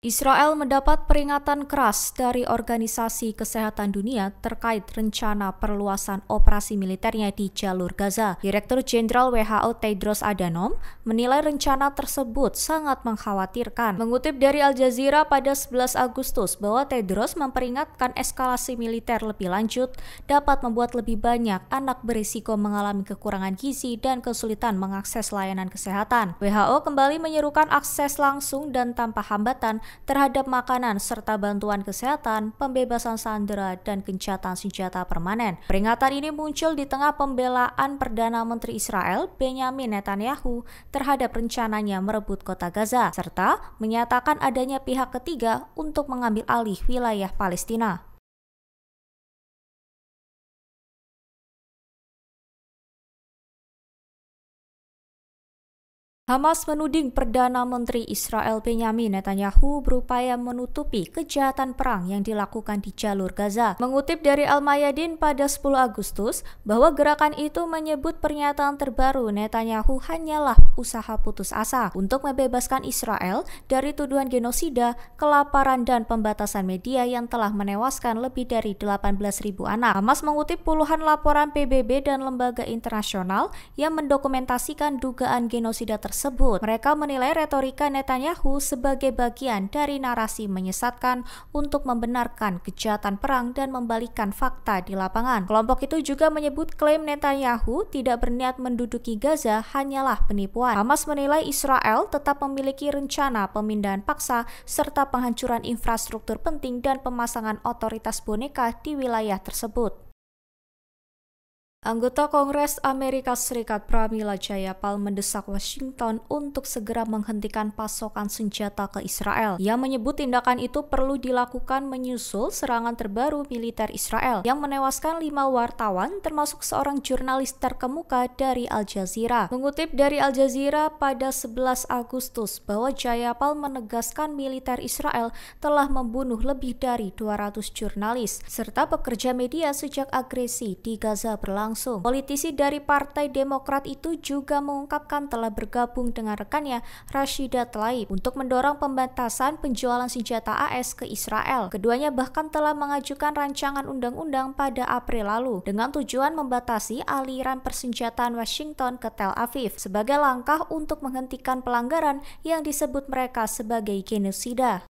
Israel mendapat peringatan keras dari Organisasi Kesehatan Dunia terkait rencana perluasan operasi militernya di jalur Gaza. Direktur Jenderal WHO Tedros Adhanom menilai rencana tersebut sangat mengkhawatirkan. Mengutip dari Al Jazeera pada 11 Agustus bahwa Tedros memperingatkan eskalasi militer lebih lanjut dapat membuat lebih banyak anak berisiko mengalami kekurangan gizi dan kesulitan mengakses layanan kesehatan. WHO kembali menyerukan akses langsung dan tanpa hambatan terhadap makanan serta bantuan kesehatan, pembebasan sandera, dan gencatan senjata permanen. Peringatan ini muncul di tengah pembelaan Perdana Menteri Israel Benyamin Netanyahu terhadap rencananya merebut kota Gaza, serta menyatakan adanya pihak ketiga untuk mengambil alih wilayah Palestina. Hamas menuding Perdana Menteri Israel Benyamin Netanyahu berupaya menutupi kejahatan perang yang dilakukan di jalur Gaza. Mengutip dari Al-Mayadin pada 10 Agustus bahwa gerakan itu menyebut pernyataan terbaru Netanyahu hanyalah usaha putus asa untuk membebaskan Israel dari tuduhan genosida, kelaparan, dan pembatasan media yang telah menewaskan lebih dari 18.000 anak. Hamas mengutip puluhan laporan PBB dan lembaga internasional yang mendokumentasikan dugaan genosida tersebut. Mereka menilai retorika Netanyahu sebagai bagian dari narasi menyesatkan untuk membenarkan kejahatan perang dan membalikkan fakta di lapangan. Kelompok itu juga menyebut klaim Netanyahu tidak berniat menduduki Gaza hanyalah penipuan. Hamas menilai Israel tetap memiliki rencana pemindahan paksa serta penghancuran infrastruktur penting dan pemasangan otoritas boneka di wilayah tersebut. Anggota Kongres Amerika Serikat Pramila Jayapal mendesak Washington untuk segera menghentikan pasokan senjata ke Israel. Ia menyebut tindakan itu perlu dilakukan menyusul serangan terbaru militer Israel yang menewaskan 5 wartawan termasuk seorang jurnalis terkemuka dari Al Jazeera. Mengutip dari Al Jazeera pada 11 Agustus bahwa Jayapal menegaskan militer Israel telah membunuh lebih dari 200 jurnalis serta pekerja media sejak agresi di Gaza berlangsung. Politisi dari Partai Demokrat itu juga mengungkapkan telah bergabung dengan rekannya Rashida Tlaib untuk mendorong pembatasan penjualan senjata AS ke Israel. Keduanya bahkan telah mengajukan rancangan undang-undang pada April lalu dengan tujuan membatasi aliran persenjataan Washington ke Tel Aviv sebagai langkah untuk menghentikan pelanggaran yang disebut mereka sebagai genosida.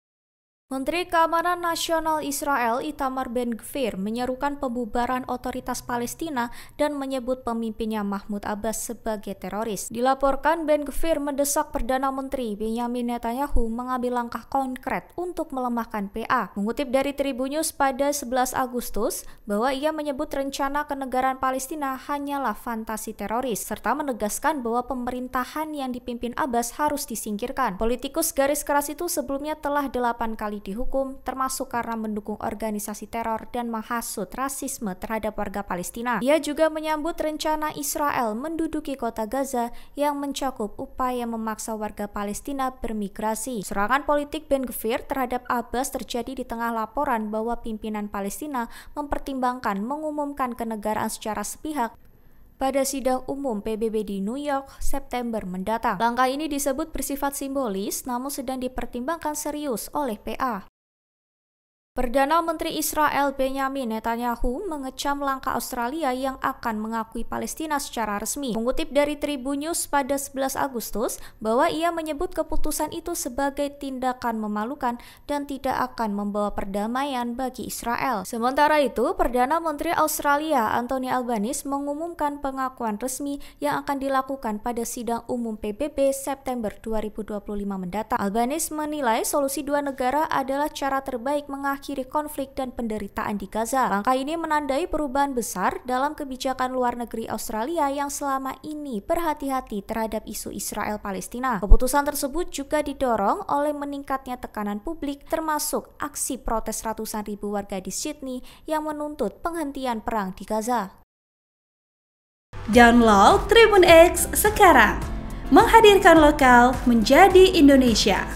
Menteri Keamanan Nasional Israel Itamar Ben-Gvir menyerukan pembubaran otoritas Palestina dan menyebut pemimpinnya Mahmud Abbas sebagai teroris. Dilaporkan Ben-Gvir mendesak Perdana Menteri Benyamin Netanyahu mengambil langkah konkret untuk melemahkan PA. Mengutip dari Tribun News pada 11 Agustus bahwa ia menyebut rencana kenegaraan Palestina hanyalah fantasi teroris serta menegaskan bahwa pemerintahan yang dipimpin Abbas harus disingkirkan. Politikus garis keras itu sebelumnya telah 8 kali dihukum, termasuk karena mendukung organisasi teror dan menghasut rasisme terhadap warga Palestina. Ia juga menyambut rencana Israel menduduki kota Gaza yang mencakup upaya memaksa warga Palestina bermigrasi. Serangan politik Ben-Gvir terhadap Abbas terjadi di tengah laporan bahwa pimpinan Palestina mempertimbangkan mengumumkan kenegaraan secara sepihak pada sidang umum PBB di New York September mendatang. Langkah ini disebut bersifat simbolis namun sedang dipertimbangkan serius oleh PA. Perdana Menteri Israel Benyamin Netanyahu mengecam langkah Australia yang akan mengakui Palestina secara resmi. Mengutip dari Tribun News pada 11 Agustus bahwa ia menyebut keputusan itu sebagai tindakan memalukan dan tidak akan membawa perdamaian bagi Israel. Sementara itu, Perdana Menteri Australia Anthony Albanese mengumumkan pengakuan resmi yang akan dilakukan pada sidang umum PBB September 2025 mendatang. Albanese menilai solusi dua negara adalah cara terbaik mengakhiri konflik dan penderitaan di Gaza. Langkah ini menandai perubahan besar dalam kebijakan luar negeri Australia yang selama ini berhati-hati terhadap isu Israel-Palestina. Keputusan tersebut juga didorong oleh meningkatnya tekanan publik termasuk aksi protes ratusan ribu warga di Sydney yang menuntut penghentian perang di Gaza. Download Tribun X sekarang, menghadirkan lokal menjadi Indonesia.